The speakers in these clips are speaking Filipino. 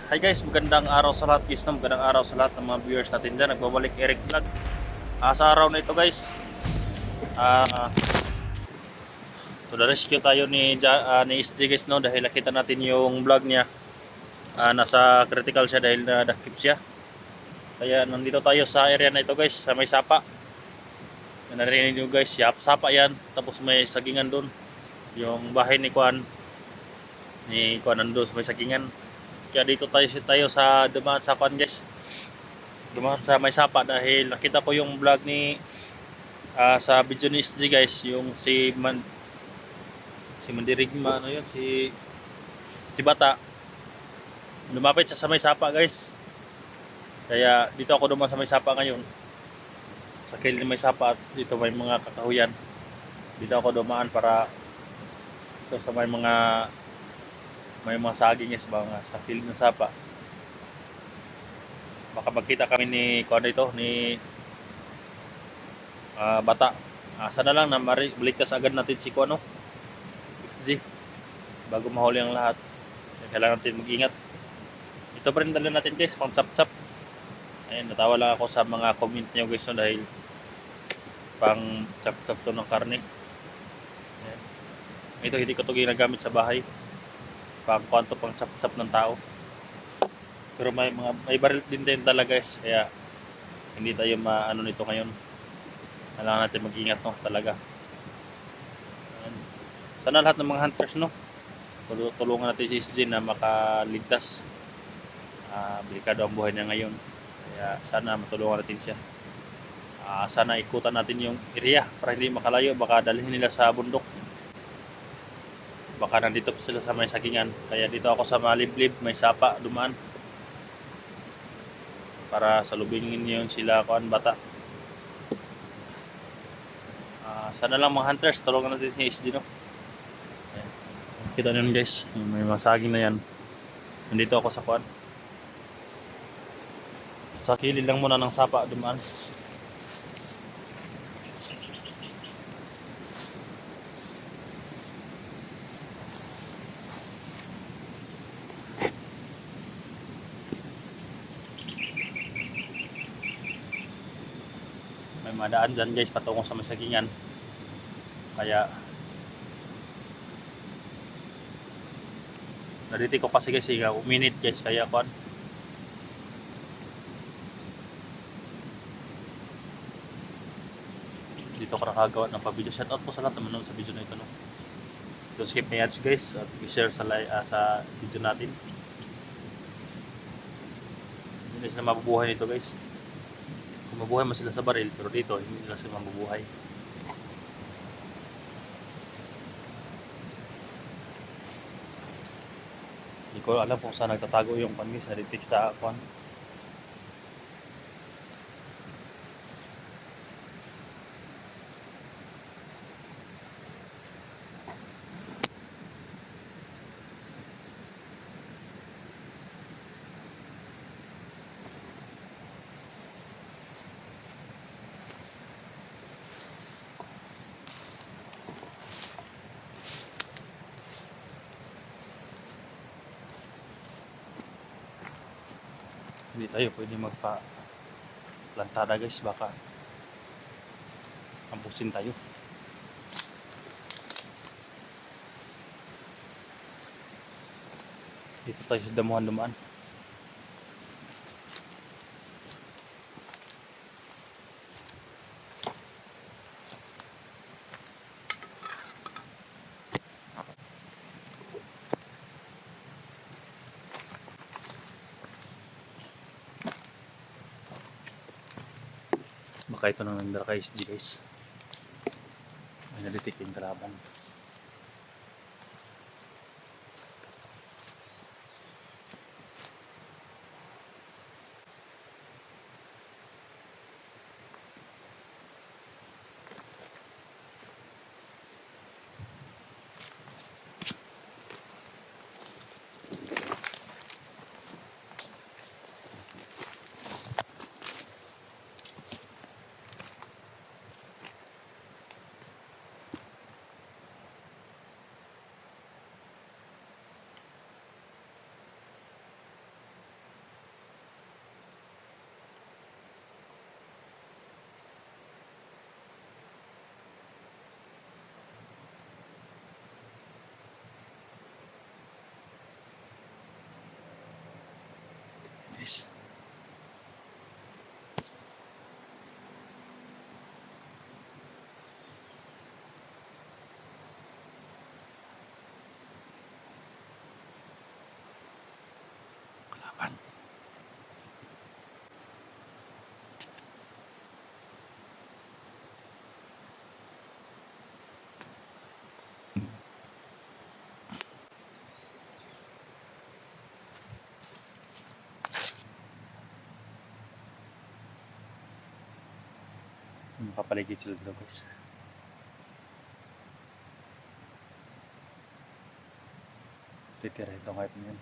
Hi guys, magandang araw sa lahat guys, no? Magandang araw sa lahat ng mga viewers natin dyan. Nagbabalik Eric Vlog. Sa araw na ito guys, ah to the rescue tayo ni SJ guys, no? Dahil nakita natin yung vlog niya. Nasa critical siya dahil nadakip siya. Kaya nandito tayo sa area na ito guys, sa may sapa. Narinig nyo guys, sapa yan. Tapos may sagingan doon. Yung bahay ni Kuan nandun sa may sagingan. Kaya dito tayo sa dumaan sa Kuan guys. Dumaan sa may sapa dahil nakita ko yung vlog sa video ni SG guys, yung si Mandirigma, ano yun, si Bata. Lumapit siya sa may sapa guys. Kaya dito ako dumaan sa may sapa ngayon. Sa kilid may sapa at dito may mga kakahuyan. Dito ako dumaan para ito sa may mga saging guys, mga sa kilid ng sapa. Baka magkita kami ni kuan dito ni Bata. Sana lang na baligtas agad natin si Kuano G bago mahuli ang lahat. Kailangan natin mag-ingat. Ito pa rin dala natin guys, pang chap-chap. Ayun, natawa lang ako sa mga comment niyo guys, no, dahil pang chap-chap to ng karne. Ayan. Ito hindi ko ito ginagamit sa bahay. Pang kwanto, pang chap-chap ng tao. Pero may baril din talaga guys, kaya hindi tayo maano nito ngayon. Kailangan natin mag-ingat, no, talaga. Ayan. Sana lahat ng mga hunters, no, tulungan natin si SG na makaligtas. Delikado ang buhay niya ngayon. Kaya sana matulungan natin siya. Sana ikutan natin yung area para hindi makalayo. Baka dalhin nila sa bundok. Baka nandito pa sila sa may sagingan. Kaya dito ako sa maliblib, may sapa, dumaan. Para salubingin yun sila Kuan Bata. Sana lang mga hunters, tulungan natin si SG, no. Ayan. Kita nyo guys, may masaging na yan. Nandito ako sa Kuan. Sa kilid lang muna ng sapa dumaan. May madaan dyan guys patungo sa masagingan. Kaya naditi ko kasi guys, minute guys, kaya Kuan. Dito ko nakagawa ng pa-video. Shout out po sa lahat na manood sa video na ito, no. Don't skip my ads guys at i-share sa video natin. Hindi na sila mabubuhay nito guys. Kung mabuhay mo sila sa baril, pero dito hindi nila sila mabubuhay. Hindi ko alam kung saan nagtatago yung pangis sa detect sa Kuan. Hindi tayo pwede magpa-plantada guys, baka ampusin tayo. Dito tayo sa damuhan-damuhan. Baka ito nang nandara kay SG guys. May naditik yung kalaban. Papaligid sila dito guys. Titira itong hype niyan.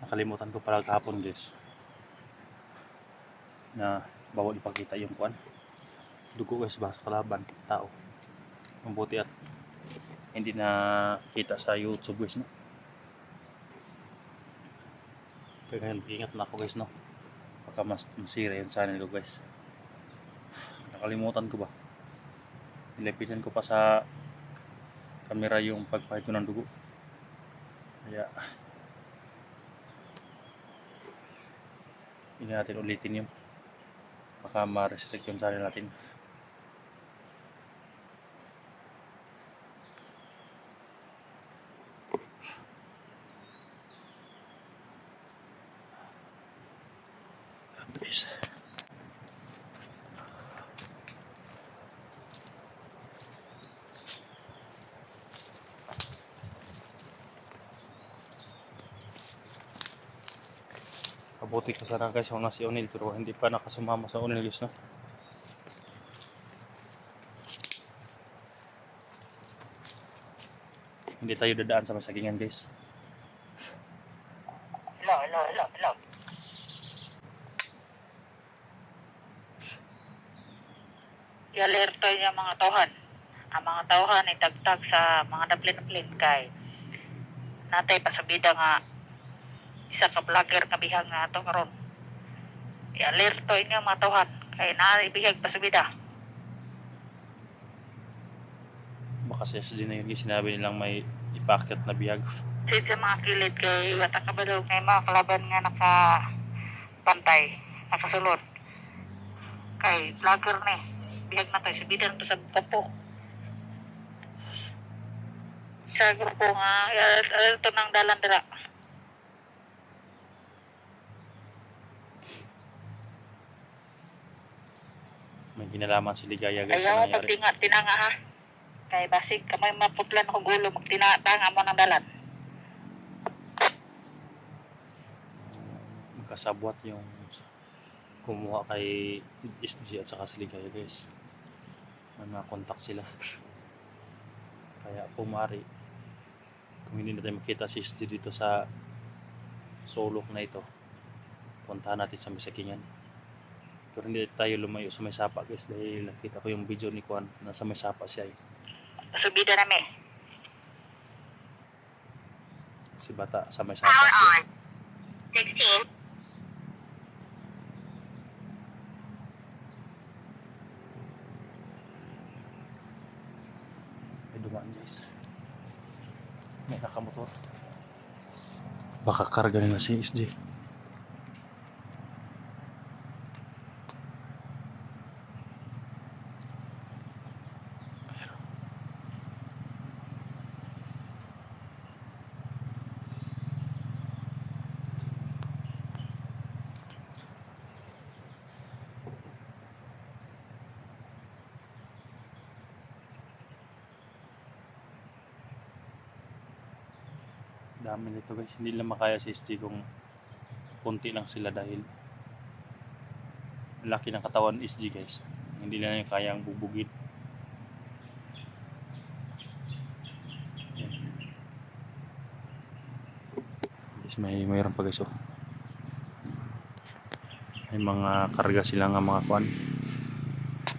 Nakalimutan ko pala kahapon guys na bawal ipakita yung kuan dugo guys ba sa kalaban tao. Mabuti at hindi na kita sa YouTube guys no. Kaya ngayon ingat na ako guys no, baka masira yung channel ko guys. Nakalimutan ko ba, nilapitan ko pa sa camera yung pagpahid ko ng dugo, kaya hindi natin ulitin yun, baka ma-restrict yung channel natin. Please. Kabuti ko sana guys yung nasi Unil, pero hindi pa nakasumama sa Unil guys no. Hindi tayo dadaan sa masagingan guys. Hello. I-alerto yung mga tauhan. Ang mga tauhan ay tagtag sa mga daplin-daplin kay natay pasabida nga isa ka vlogger nga bihag nga ato karon. I-alerto inyo mga tauhan kay naay bihag pasabida. Baka sa SG na yun guys, sinabi nilang may ipakyat na biyag. Sid sa mga kilid kay wata kabalo kay mga kalaban nga naka pantay, nakasulod. Kay vlogger ni bihag na tayo sabida na to sa papo. Sa grupo nga alerto ng dalan dira. May ginalaman si Ligaya guys Ayaw na mo nangyari. tinanga ha. Kay basig kamay maputlan ko gulo magtinatanga mo ng dalan. Magkasabwat yung kumuha kay SG at saka si Ligaya guys. May mga contact sila. Kaya pumari, kung hindi natin makita si SG dito sa sulok na ito, puntahan natin sa Misakingan. Pero hindi tayo lumayo sa may sapa guys, dahil nakita ko yung video ni Juan na sa may sapa siya eh. Subida na me. Si Bata sa may sapa siya. 16. nakamotor. Baka karga nila si SJ. Dami nito guys, hindi lang makaya si SJ kung konti lang sila dahil laki ng katawan ni SJ guys. Hindi na niya kayang bubugin. Yan. Guys, mayroon pa guys oh. May mga karga sila nga mga kuan.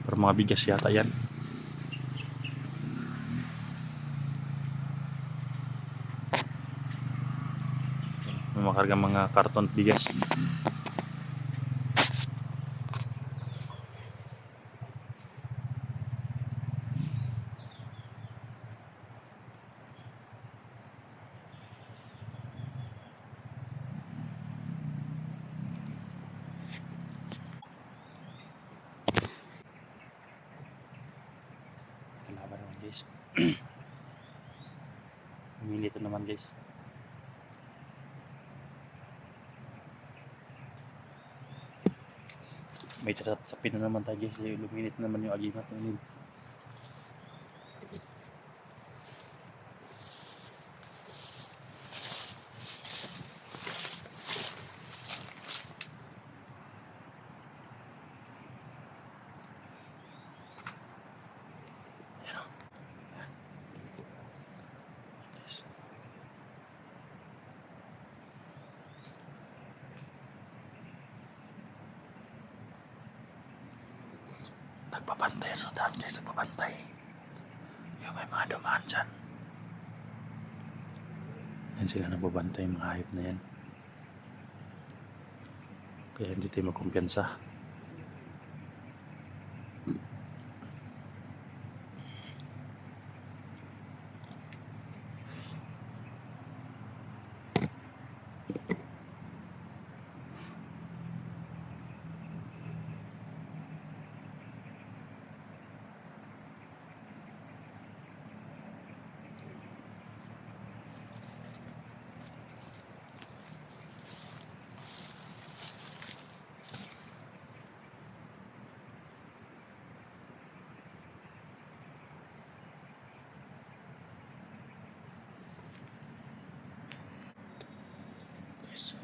Pero mga bigas yata yan. May mga karga mga karton bigas. Kalaban naman guys. Minito naman guys. May sasapin na naman tayo guys. Luminit naman yung agimat. Nagbabantay sa daan guys, nagbabantay. Yung may mga dumaan dyan. Yan sila nagbabantay, mga hayop na yan. Kaya hindi tayo magkumpiyansa. Yes.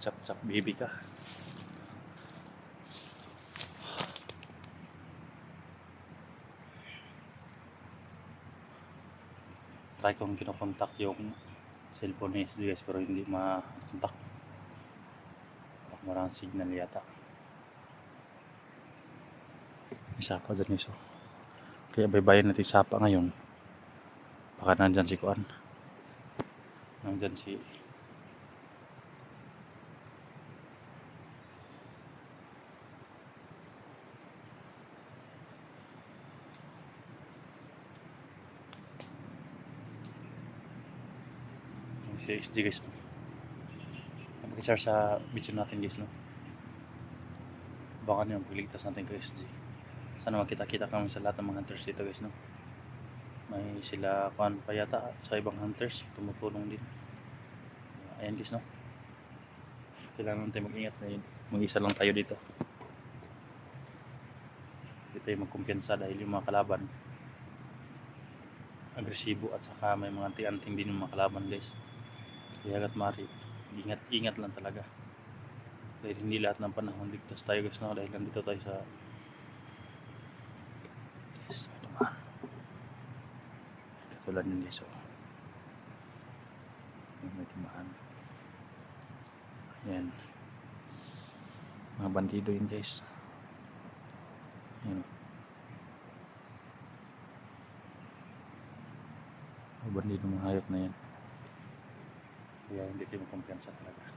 Chap-chap baby ka. Try kong kinokontak yung cellphone ni SJ guys pero hindi makontak. Marang signal yata. Isa pa dyan iso. Kaya baybayin natin sapa ngayon. Baka nandyan si Kuan. Nandyan si Si XG guys, no? Napag-share sa video natin guys, no? Baka yung pagligtas natin kay XG. Sana makita-kita kami sa lahat ng mga hunters dito guys, no? May sila kuan pa yata sa ibang hunters, tumutulong din. Ayan guys, no? Kailangan natin mag-ingat na yun. Mag-isa lang tayo dito. Hindi tayo magkumpiyansa dahil yung mga kalaban agresibo at saka may mga anting-anting din yung mga kalaban guys. Kaya hangga't maaari, ingat lang talaga. Dahil hindi lahat ng panahon ligtas tayo guys, no? Dahil nandito tayo sa guys, may dumaan. Katulad yun guys, oh. May dumaan. Ayan. Mga bandido yun guys. Ayan. Mga bandido, mga hayop na yan. Kaya hindi tayo magkumpiyansa talaga.